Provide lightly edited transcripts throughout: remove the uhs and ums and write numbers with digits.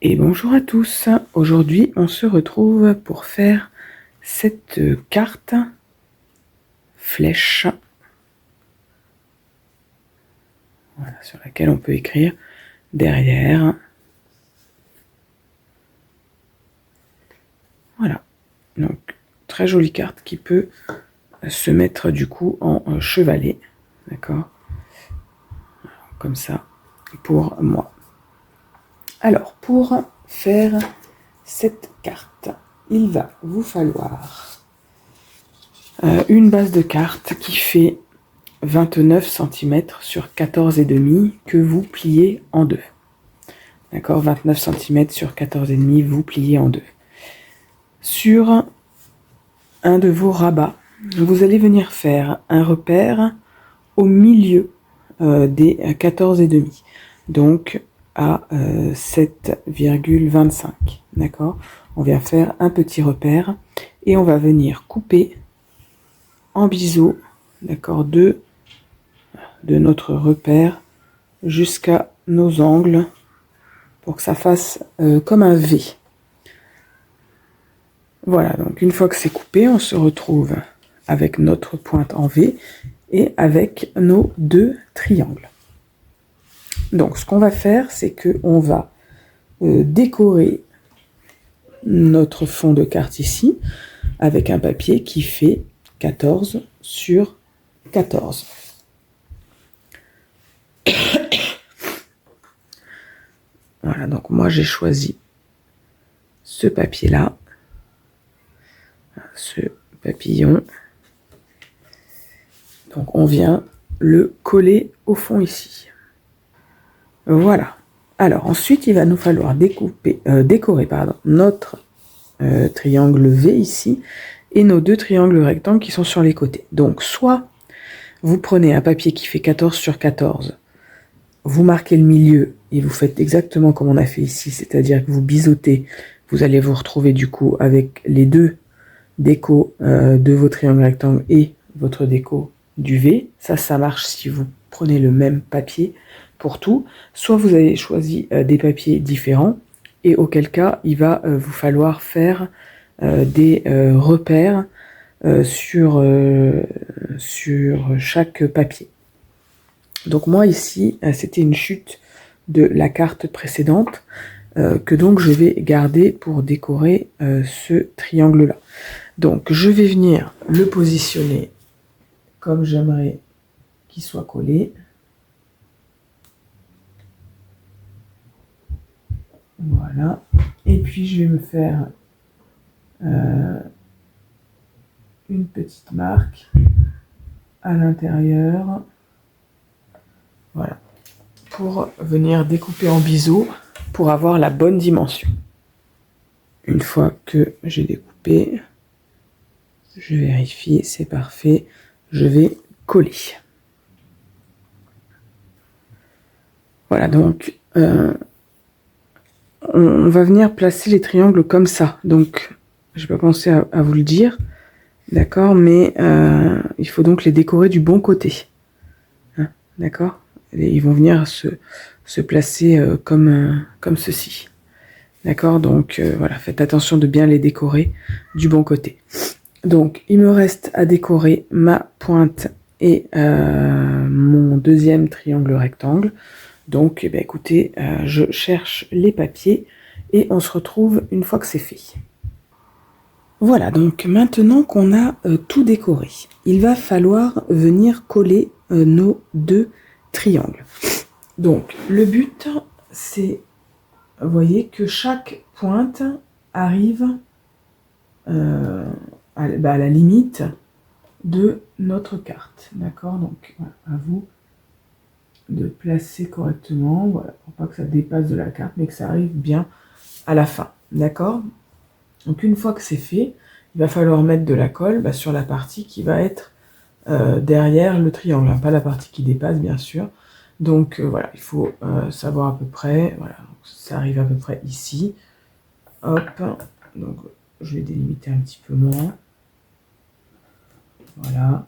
Et bonjour à tous, aujourd'hui on se retrouve pour faire cette carte flèche, voilà, sur laquelle on peut écrire derrière. Voilà, donc très jolie carte qui peut se mettre du coup en chevalet, d'accord, comme ça pour moi. Alors pour faire cette carte, il va vous falloir une base de carte qui fait 29 cm sur 14,5 que vous pliez en deux. D'accord, 29 cm sur 14,5, vous pliez en deux. Sur un de vos rabats, vous allez venir faire un repère au milieu des 14,5. Donc à 7,25. D'accord, on vient faire un petit repère et on va venir couper en biseau, d'accord, de notre repère jusqu'à nos angles pour que ça fasse comme un V. Voilà, donc une fois que c'est coupé, on se retrouve avec notre pointe en V et avec nos deux triangles. Donc ce qu'on va faire, c'est que on va décorer notre fond de carte ici avec un papier qui fait 14 sur 14. Voilà, donc moi j'ai choisi ce papier-là, ce papillon. Donc on vient le coller au fond ici. Voilà. Alors ensuite, il va nous falloir décorer notre triangle V ici et nos deux triangles rectangles qui sont sur les côtés. Donc soit vous prenez un papier qui fait 14 sur 14, vous marquez le milieu et vous faites exactement comme on a fait ici, c'est-à-dire que vous biseautez, vous allez vous retrouver du coup avec les deux décos de vos triangles rectangles et votre déco du V. Ça marche si vous prenez le même papier pour tout. Soit vous avez choisi des papiers différents et auquel cas il va vous falloir faire des repères sur chaque papier. Donc moi ici c'était une chute de la carte précédente que donc je vais garder pour décorer ce triangle là. Donc je vais venir le positionner comme j'aimerais qu'il soit collé. Voilà. Et puis je vais me faire une petite marque à l'intérieur. Voilà. Pour venir découper en biseau pour avoir la bonne dimension. Une fois que j'ai découpé, je vérifie, c'est parfait. Je vais coller. Voilà, donc on va venir placer les triangles comme ça. Donc, je vais pas penser à vous le dire, d'accord, mais il faut donc les décorer du bon côté. Hein, d'accord, ils vont venir se placer comme ceci. D'accord, donc voilà, faites attention de bien les décorer du bon côté. Donc, il me reste à décorer ma pointe et mon deuxième triangle rectangle. Donc, eh bien, écoutez, je cherche les papiers et on se retrouve une fois que c'est fait. Voilà, donc maintenant qu'on a tout décoré, il va falloir venir coller nos deux triangles. Donc, le but, c'est, vous voyez, que chaque pointe arrive à la limite de notre carte. D'accord, donc voilà, à vous de placer correctement, voilà, pour pas que ça dépasse de la carte, mais que ça arrive bien à la fin. D'accord? Donc une fois que c'est fait, il va falloir mettre de la colle sur la partie qui va être derrière le triangle, hein, pas la partie qui dépasse bien sûr. Donc voilà, il faut savoir à peu près, voilà, donc ça arrive à peu près ici. Hop, donc je vais délimiter un petit peu moins. Voilà.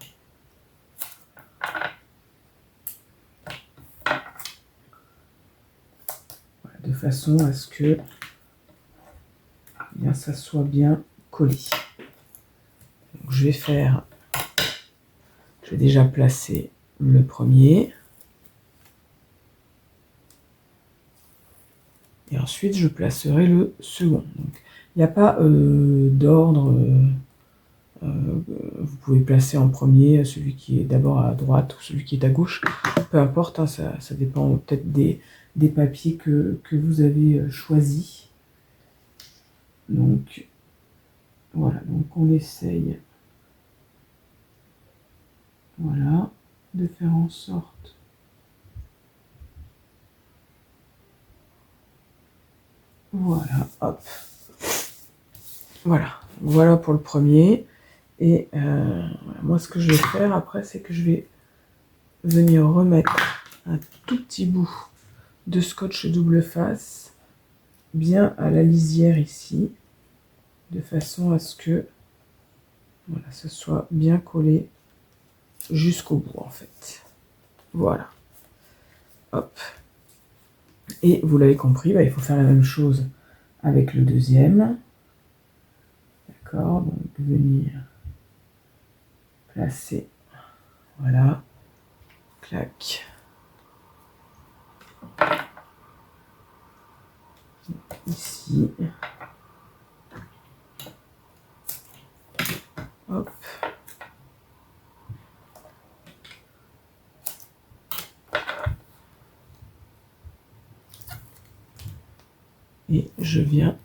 De façon à ce que bien ça soit bien collé. Donc, je vais déjà placer le premier. Et ensuite, je placerai le second. Donc, il n'y a pas d'ordre. Vous pouvez placer en premier celui qui est d'abord à droite ou celui qui est à gauche. Peu importe, hein, ça dépend peut-être des papiers que vous avez choisis. Donc, voilà. Donc, on essaye, voilà, de faire en sorte voilà, hop. Voilà pour le premier. Et voilà. Moi, ce que je vais faire après, c'est que je vais venir remettre un tout petit bout de scotch double face bien à la lisière ici, de façon à ce que voilà, ce soit bien collé jusqu'au bout en fait. Voilà. Hop. Et vous l'avez compris, il faut faire la même chose avec le deuxième. D'accord, donc venir placer, voilà, clac. Ici. Hop. Et je viens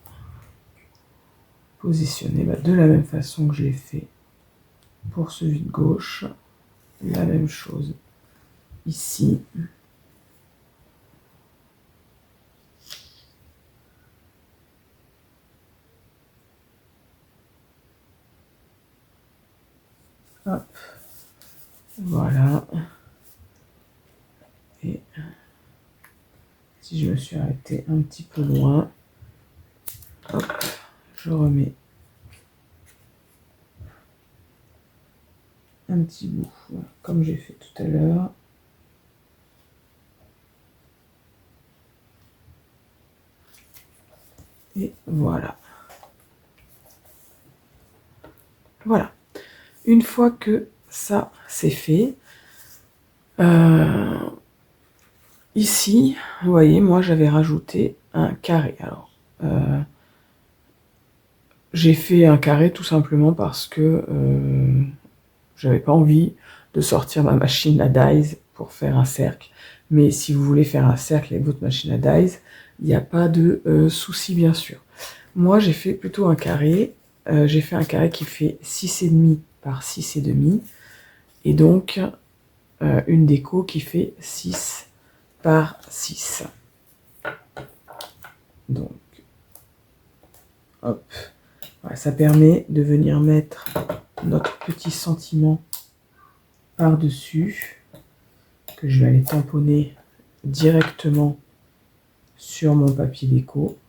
positionner de la même façon que je l'ai fait pour celui de gauche. La même chose ici. Hop. Voilà. Et si je me suis arrêté un petit peu loin, hop, je remets un petit bout, voilà, comme j'ai fait tout à l'heure. Et voilà. Voilà. Une fois que ça c'est fait, ici, vous voyez, moi j'avais rajouté un carré. Alors, j'ai fait un carré tout simplement parce que j'avais pas envie de sortir ma machine à dies pour faire un cercle. Mais si vous voulez faire un cercle avec votre machine à dies, il n'y a pas de souci bien sûr. Moi j'ai fait plutôt un carré. J'ai fait un carré qui fait 6,5 par 6,5. Et donc une déco qui fait 6 par 6. Donc, hop. Voilà, ça permet de venir mettre notre petit sentiment par-dessus, que je vais aller tamponner directement sur mon papier déco.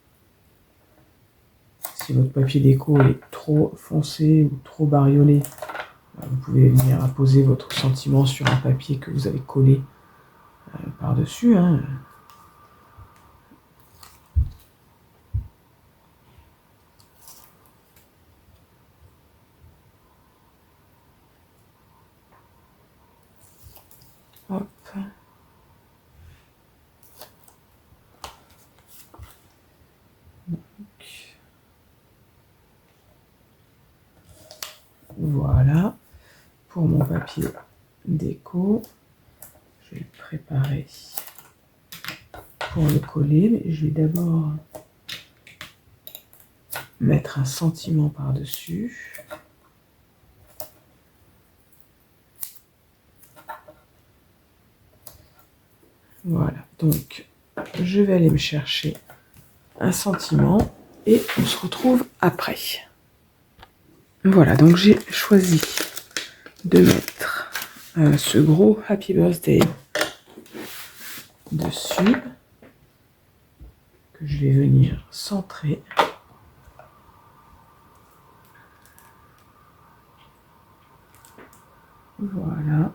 Si votre papier déco est trop foncé ou trop bariolé, vous pouvez venir apposer votre sentiment sur un papier que vous avez collé par-dessus. Hein. Hop. Voilà, pour mon papier déco, je vais le préparer pour le coller, mais je vais d'abord mettre un sentiment par-dessus. Voilà, donc je vais aller me chercher un sentiment et on se retrouve après. Voilà, donc j'ai choisi de mettre ce gros Happy Birthday dessus, que je vais venir centrer. Voilà.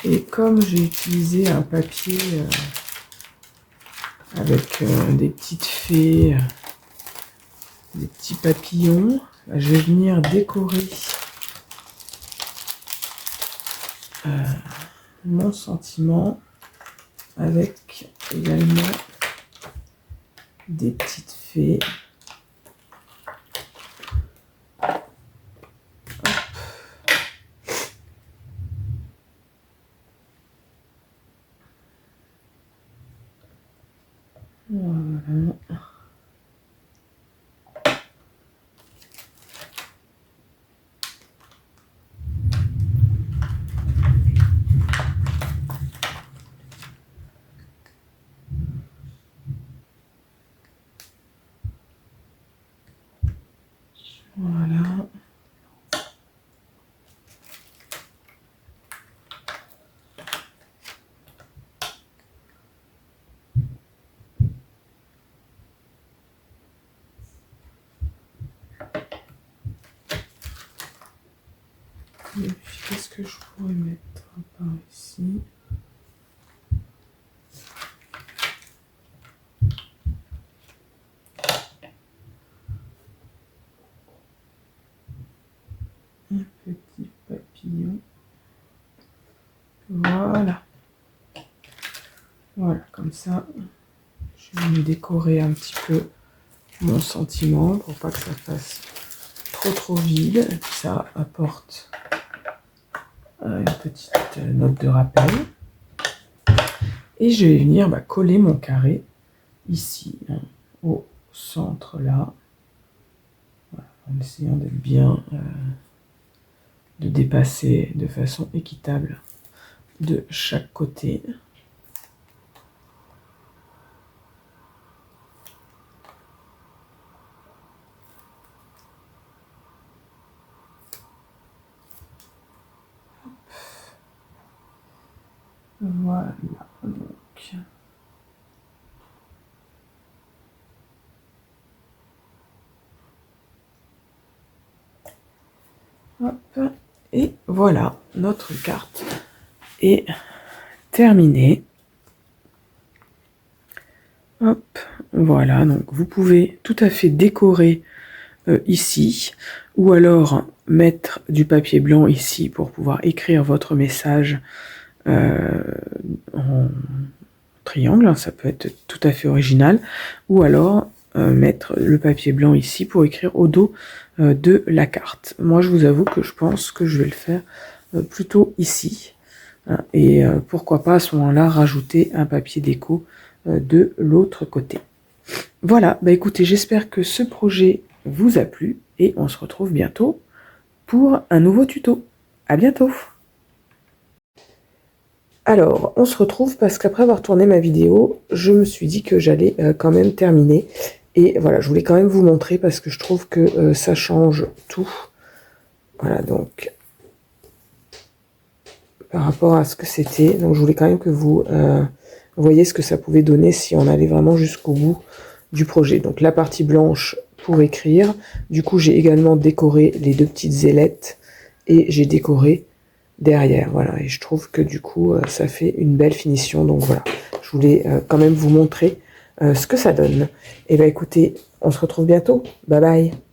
Et comme j'ai utilisé un papier avec des petites fées, des petits papillons. Là, je vais venir décorer mon sentiment avec également des petites fées. Voilà. Voilà. Et puis, qu'est-ce que je pourrais mettre par ici? Un petit papillon. Voilà. Voilà, comme ça, je vais me décorer un petit peu mon sentiment pour pas que ça fasse trop vide. Et puis ça apporte une petite note de rappel. Et je vais venir coller mon carré ici, hein, au centre là. Voilà, en essayant d'être bien, de dépasser de façon équitable de chaque côté. Voilà, donc. Hop, et voilà, notre carte est terminée. Hop, voilà, donc vous pouvez tout à fait décorer ici, ou alors mettre du papier blanc ici pour pouvoir écrire votre message en triangle, ça peut être tout à fait original, ou alors mettre le papier blanc ici pour écrire au dos de la carte. Moi je vous avoue que je pense que je vais le faire plutôt ici, hein, et pourquoi pas à ce moment-là rajouter un papier déco de l'autre côté. Voilà, écoutez, j'espère que ce projet vous a plu et on se retrouve bientôt pour un nouveau tuto. À bientôt! Alors, on se retrouve parce qu'après avoir tourné ma vidéo, je me suis dit que j'allais quand même terminer. Et voilà, je voulais quand même vous montrer parce que je trouve que ça change tout. Voilà, donc, par rapport à ce que c'était. Donc, je voulais quand même que vous voyez ce que ça pouvait donner si on allait vraiment jusqu'au bout du projet. Donc, la partie blanche pour écrire. Du coup, j'ai également décoré les deux petites ailettes et j'ai décoré derrière, voilà, et je trouve que du coup ça fait une belle finition. Donc voilà, je voulais quand même vous montrer ce que ça donne. Et écoutez, on se retrouve bientôt, bye bye.